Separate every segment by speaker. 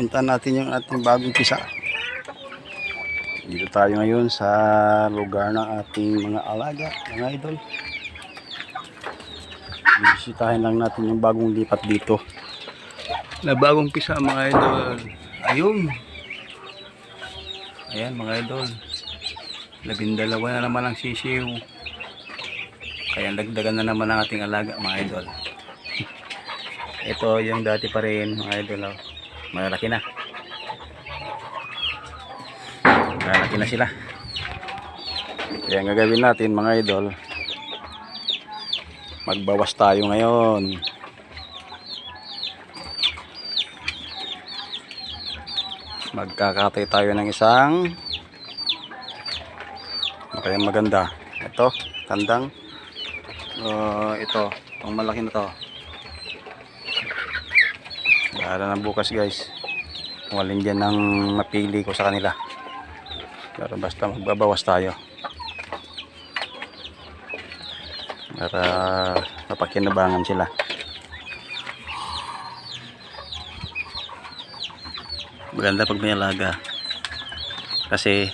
Speaker 1: puntahan natin yung ating bagong pisa. Dito tayo ngayon sa lugar ng ating mga alaga, mga idol. Bisitahin lang natin yung bagong lipat dito na bagong pisa, mga idol. Ayun, ayan mga idol, 12 na naman ang sisiw, kaya dagdagan na naman ang ating alaga, mga idol. Ito yung dati pa rin, mga idol, oh. Malaki na sila. Kaya ang gagawin natin, mga idol, magbawas tayo ngayon. Magkakatay tayo ng isang maganda. Ito, tandang. Itong malaki na to. Bahala na bukas, guys, kung alin dyan ang mapili ko sa kanila. Pero basta magbabawas tayo para mapakinabangan sila. Maganda pag may alaga kasi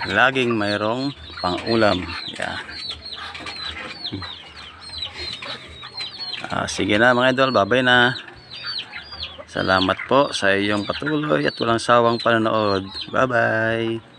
Speaker 1: laging mayroong pang-ulam. Yeah. Sige na mga idol, babay na. Salamat po sa iyong patuloy at walang sawang panonood. Bye bye.